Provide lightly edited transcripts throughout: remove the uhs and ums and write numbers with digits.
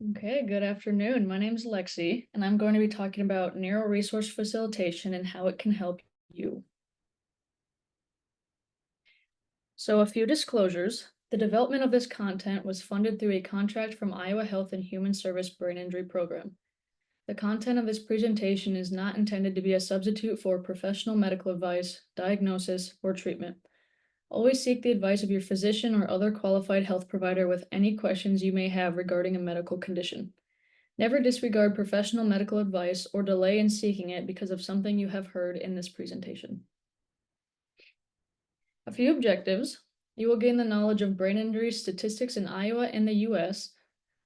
Okay, good afternoon. My name is Lexi, and I'm going to be talking about Neuro Resource Facilitation and how it can help you. So, a few disclosures. The development of this content was funded through a contract from Iowa Health and Human Service Brain Injury Program. The content of this presentation is not intended to be a substitute for professional medical advice, diagnosis, or treatment. Always seek the advice of your physician or other qualified health provider with any questions you may have regarding a medical condition. Never disregard professional medical advice or delay in seeking it because of something you have heard in this presentation. A few objectives. You will gain the knowledge of brain injury statistics in Iowa and the US,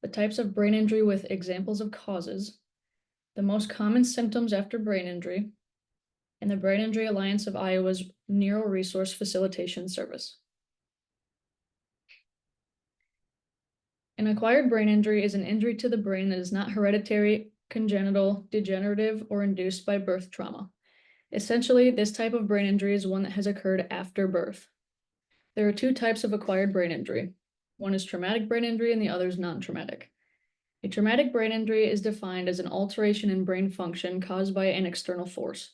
the types of brain injury with examples of causes, the most common symptoms after brain injury, and the Brain Injury Alliance of Iowa's Neuro Resource Facilitation Service. An acquired brain injury is an injury to the brain that is not hereditary, congenital, degenerative, or induced by birth trauma. Essentially, this type of brain injury is one that has occurred after birth. There are two types of acquired brain injury. One is traumatic brain injury and the other is non-traumatic. A traumatic brain injury is defined as an alteration in brain function caused by an external force.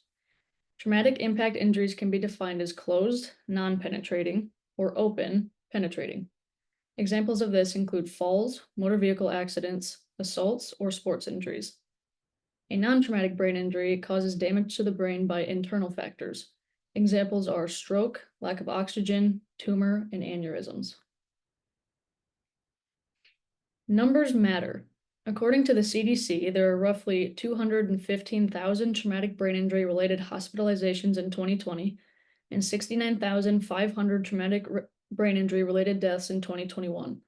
Traumatic impact injuries can be defined as closed, non-penetrating, or open, penetrating. Examples of this include falls, motor vehicle accidents, assaults, or sports injuries. A non-traumatic brain injury causes damage to the brain by internal factors. Examples are stroke, lack of oxygen, tumor, and aneurysms. Numbers matter. According to the CDC, there are roughly 215,000 traumatic brain injury-related hospitalizations in 2020 and 69,500 traumatic brain injury-related deaths in 2021.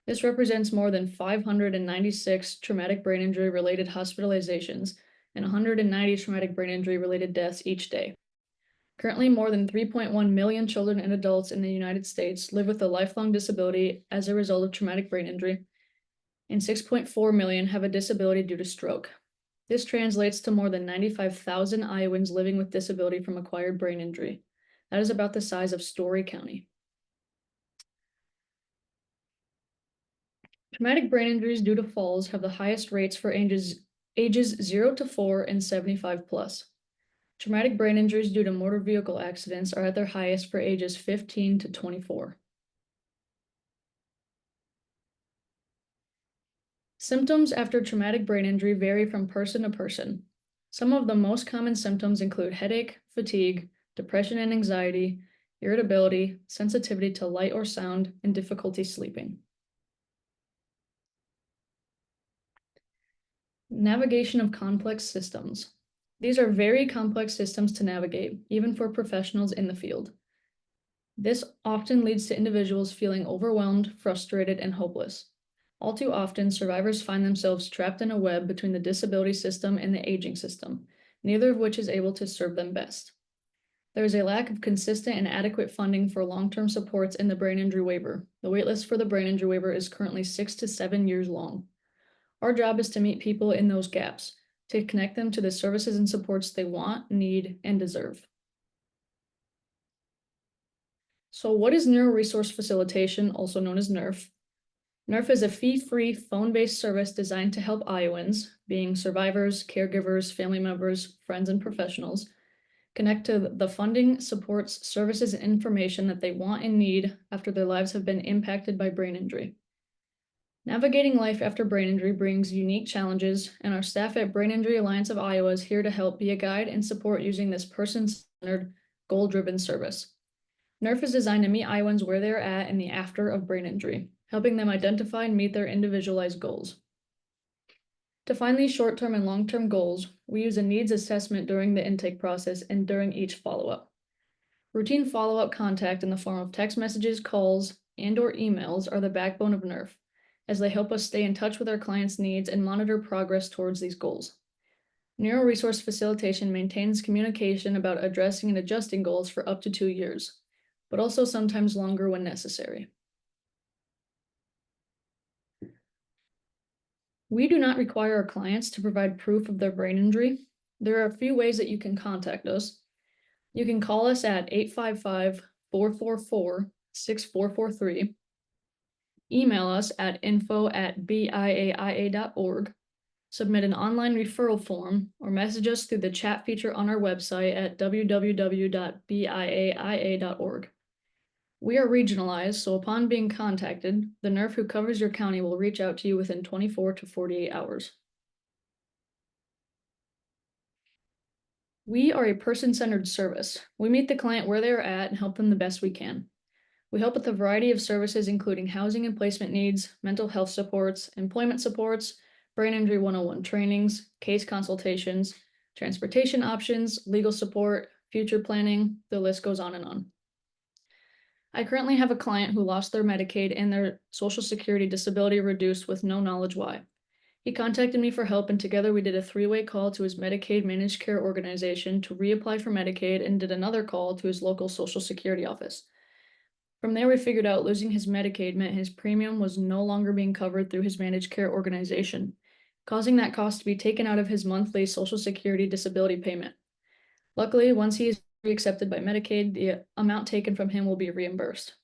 This represents more than 596 traumatic brain injury-related hospitalizations and 190 traumatic brain injury-related deaths each day. Currently, more than 3.1 million children and adults in the United States live with a lifelong disability as a result of traumatic brain injury, and 6.4 million have a disability due to stroke. This translates to more than 95,000 Iowans living with disability from acquired brain injury. That is about the size of Story County. Traumatic brain injuries due to falls have the highest rates for ages 0 to 4 and 75 plus. Traumatic brain injuries due to motor vehicle accidents are at their highest for ages 15 to 24. Symptoms after traumatic brain injury vary from person to person. Some of the most common symptoms include headache, fatigue, depression and anxiety, irritability, sensitivity to light or sound, and difficulty sleeping. Navigation of complex systems. These are very complex systems to navigate, even for professionals in the field. This often leads to individuals feeling overwhelmed, frustrated, and hopeless. All too often, survivors find themselves trapped in a web between the disability system and the aging system, neither of which is able to serve them best. There is a lack of consistent and adequate funding for long-term supports in the brain injury waiver. The waitlist for the brain injury waiver is currently 6 to 7 years long. Our job is to meet people in those gaps, to connect them to the services and supports they want, need, and deserve. So what is Neuro Resource Facilitation, also known as NERF? NERF is a fee-free, phone-based service designed to help Iowans, being survivors, caregivers, family members, friends, and professionals, connect to the funding, supports, services, and information that they want and need after their lives have been impacted by brain injury. Navigating life after brain injury brings unique challenges, and our staff at Brain Injury Alliance of Iowa is here to help be a guide and support using this person-centered, goal-driven service. NERF is designed to meet Iowans where they're at in the after of brain injury, helping them identify and meet their individualized goals. To find these short-term and long-term goals, we use a needs assessment during the intake process and during each follow-up. Routine follow-up contact in the form of text messages, calls, and/or emails are the backbone of NERF, as they help us stay in touch with our clients' needs and monitor progress towards these goals. Neuro Resource Facilitation maintains communication about addressing and adjusting goals for up to 2 years, but also sometimes longer when necessary. We do not require our clients to provide proof of their brain injury. There are a few ways that you can contact us. You can call us at 855-444-6443. email us at info@biaia.org, submit an online referral form, or message us through the chat feature on our website at www.biaia.org. We are regionalized, so upon being contacted, the NERF who covers your county will reach out to you within 24 to 48 hours. We are a person-centered service. We meet the client where they are at and help them the best we can. We help with a variety of services, including housing and placement needs, mental health supports, employment supports, brain injury 101 trainings, case consultations, transportation options, legal support, future planning, the list goes on and on. I currently have a client who lost their Medicaid and their Social Security disability reduced with no knowledge why. He contacted me for help, and together we did a three-way call to his Medicaid managed care organization to reapply for Medicaid and did another call to his local Social Security office. From there, we figured out losing his Medicaid meant his premium was no longer being covered through his managed care organization, causing that cost to be taken out of his monthly Social Security disability payment. Luckily, once he is accepted by Medicaid, the amount taken from him will be reimbursed.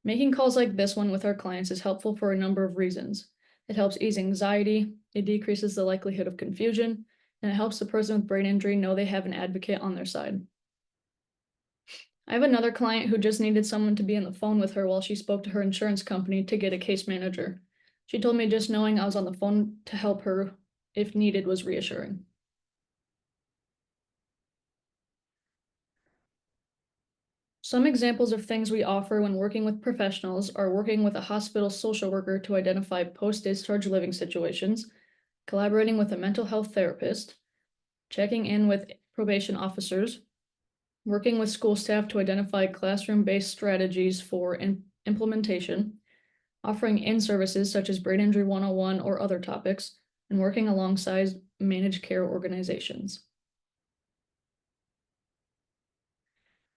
Making calls like this one with our clients is helpful for a number of reasons. It helps ease anxiety, it decreases the likelihood of confusion, and it helps the person with brain injury know they have an advocate on their side. I have another client who just needed someone to be on the phone with her while she spoke to her insurance company to get a case manager. She told me just knowing I was on the phone to help her if needed was reassuring. Some examples of things we offer when working with professionals are working with a hospital social worker to identify post-discharge living situations, collaborating with a mental health therapist, checking in with probation officers, working with school staff to identify classroom-based strategies for implementation, offering in-services such as brain injury 101 or other topics, and working alongside managed care organizations.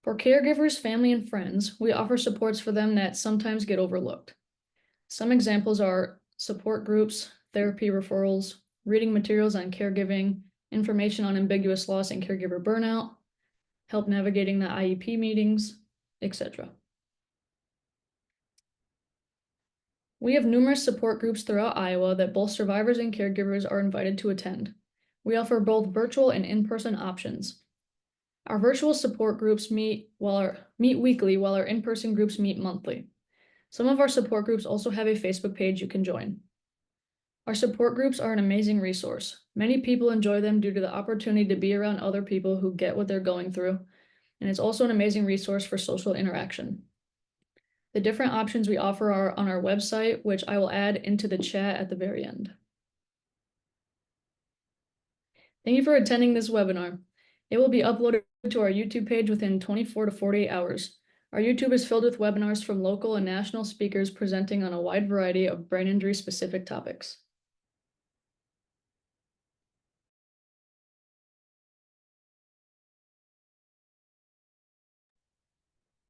For caregivers, family, and friends, we offer supports for them that sometimes get overlooked. Some examples are support groups, therapy referrals, reading materials on caregiving, information on ambiguous loss and caregiver burnout, help navigating the IEP meetings, etc. We have numerous support groups throughout Iowa that both survivors and caregivers are invited to attend. We offer both virtual and in-person options. Our virtual support groups meet weekly, while our in-person groups meet monthly. Some of our support groups also have a Facebook page you can join. Our support groups are an amazing resource. Many people enjoy them due to the opportunity to be around other people who get what they're going through, and it's also an amazing resource for social interaction. The different options we offer are on our website, which I will add into the chat at the very end. Thank you for attending this webinar. It will be uploaded to our YouTube page within 24 to 48 hours. Our YouTube is filled with webinars from local and national speakers presenting on a wide variety of brain injury specific topics.